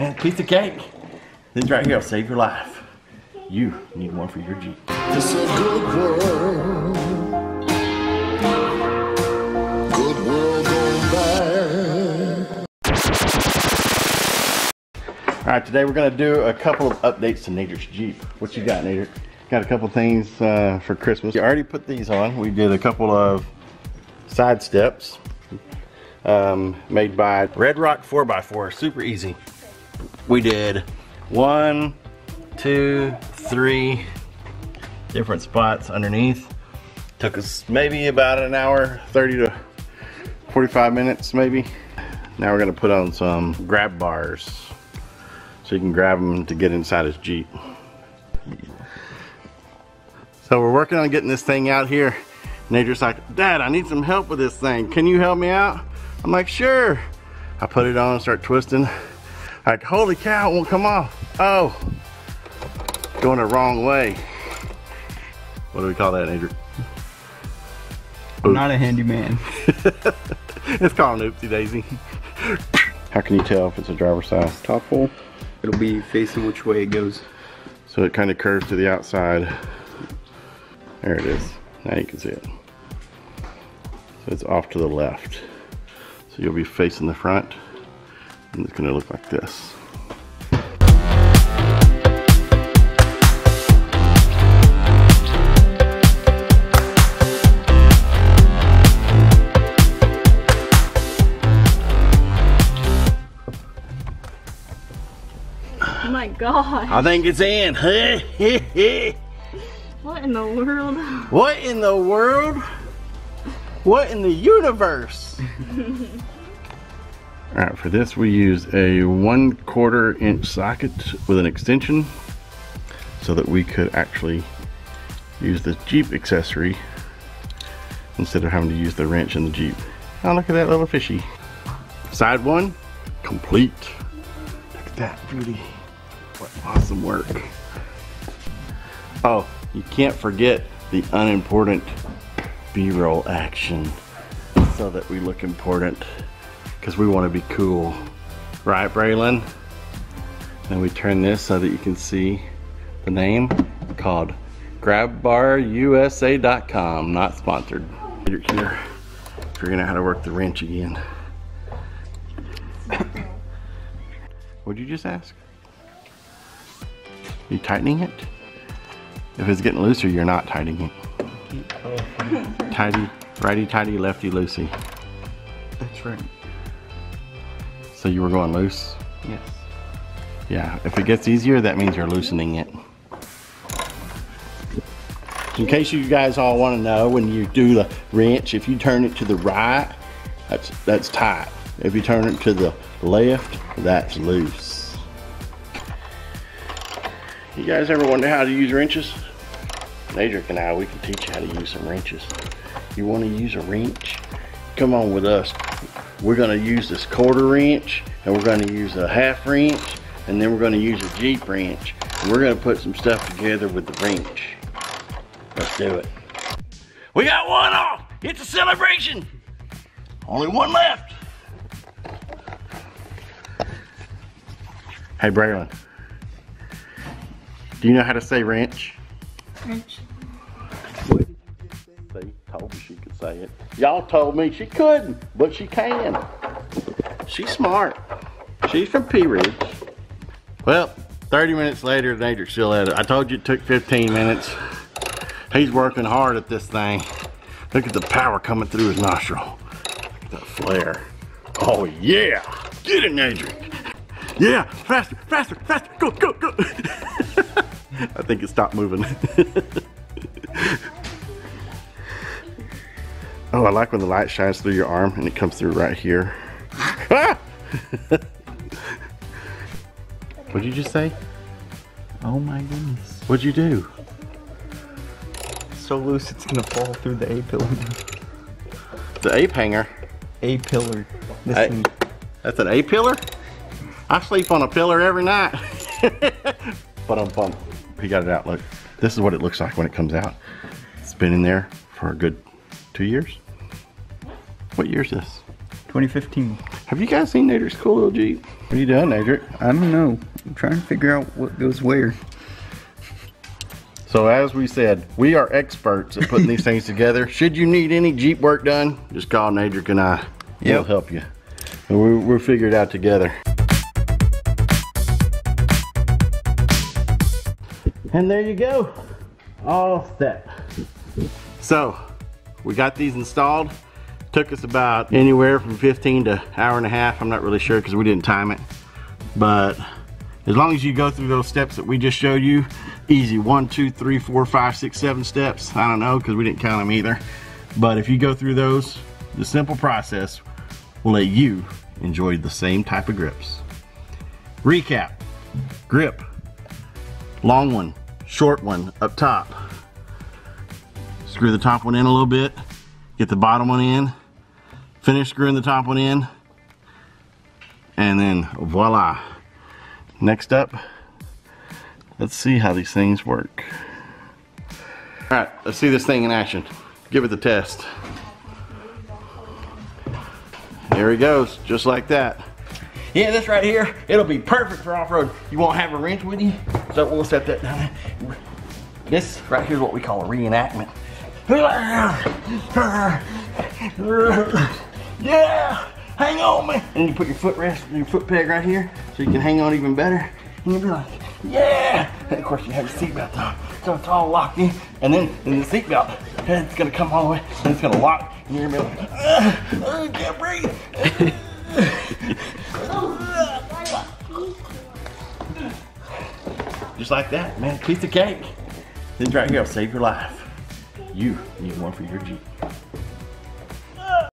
man, piece of cake. This right here will save your life. You need one for your Jeep. It's a good world. Good world going bad. Alright, today we're going to do a couple of updates to Nader's Jeep. What you got, Nader? Got a couple things for Christmas. You already put these on. We did a couple of side steps made by Red Rock 4x4. Super easy. We did 1, 2, 3 different spots underneath. Took us maybe about an hour, 30 to 45 minutes maybe. Now we're gonna put on some grab bars so you can grab them to get inside his Jeep. So we're working on getting this thing out here. Nader's like, Dad, I need some help with this thing. Can you help me out? I'm like, sure. I put it on and start twisting. Like, holy cow, it won't come off. Oh, going the wrong way. What do we call that, Nader? I'm not a handyman. It's called an oopsie daisy. How can you tell if it's a driver's side? Top hole, it'll be facing which way it goes. So it kind of curves to the outside. There it is. Now you can see it. So it's off to the left. So you'll be facing the front, and it's gonna look like this. Oh my god. I think it's in. What in the world? What in the world? What in the universe? Alright, for this we use a 1/4 inch socket with an extension so that we could actually use the Jeep accessory instead of having to use the wrench in the Jeep. Oh, look at that little fishy. Side one, complete. Look at that beauty. What awesome work. Oh, you can't forget the unimportant B-roll action so that we look important because we want to be cool. Right, Braylon? Then we turn this so that you can see the name called GraBarUSA.com, not sponsored. You're here figuring out how to work the wrench again. What'd you just ask? You tightening it? If it's getting looser, you're not tightening it. Tighty, righty tighty, lefty loosey. That's right. So you were going loose? Yes. Yeah, if it gets easier, that means you're loosening it. In case you guys all want to know, when you do the wrench, if you turn it to the right, that's tight. If you turn it to the left, that's loose. You guys ever wonder how to use wrenches? Nader and I, we can teach you how to use some wrenches. You want to use a wrench? Come on with us. We're going to use this 1/4 wrench, and we're going to use a 1/2 wrench, and then we're going to use a Jeep wrench. And we're going to put some stuff together with the wrench. Let's do it. We got one off. It's a celebration. Only one left. Hey, Braylon. Do you know how to say wrench? Wrench. See, told me she could say it. Y'all told me she couldn't, but she can. She's smart. She's from Pea Ridge. Well, 30 minutes later, Nader's still at it. I told you it took 15 minutes. He's working hard at this thing. Look at the power coming through his nostril. Look at that flare. Oh yeah! Get it, Nader! Yeah! Faster, faster, faster! Go, go, go! I think it stopped moving. Oh, I like when the light shines through your arm and it comes through right here. Ah! What'd you just say? Oh my goodness. What'd you do? It's so loose it's gonna fall through the A-pillar. The A-hanger? A-pillar. This thing. That's an A-pillar? I sleep on a pillar every night. But he got it out. Look, this is what it looks like when it comes out. It's been in there for a good 2 years. What year is this? 2015. Have you guys seen Nader's cool little Jeep? What are you doing, Nader? I don't know. I'm trying to figure out what goes where. So as we said, we are experts at putting these things together. Should you need any Jeep work done, just call Nader and I. We'll help you. We'll figure it out together. And there you go, all set. So we got these installed. Took us about anywhere from 15 to hour and a half. I'm not really sure because we didn't time it. But as long as you go through those steps that we just showed you, easy, 1, 2, 3, 4, 5, 6, 7 steps. I don't know because we didn't count them either. But if you go through those, the simple process will let you enjoy the same type of grips. Recap, grip, long one, short one up top. Screw the top one in a little bit, get the bottom one in, finish screwing the top one in, and then voila. Next up, let's see how these things work. All right, let's see this thing in action. Give it the test. There he goes, just like that. Yeah, this right here, it'll be perfect for off-road. You won't have a wrench with you, so we'll set that down there. This right here is what we call a reenactment. Yeah, hang on, man. And you put your foot rest, your foot peg right here, so you can hang on even better. And you'll be like, yeah. And of course you have your seatbelt on, so it's all locked in. And then the seatbelt, it's gonna come all the way, and it's gonna lock, and you're gonna be like, I can't breathe. Just like that, man, piece of cake. This right here will save your life. You need one for your Jeep.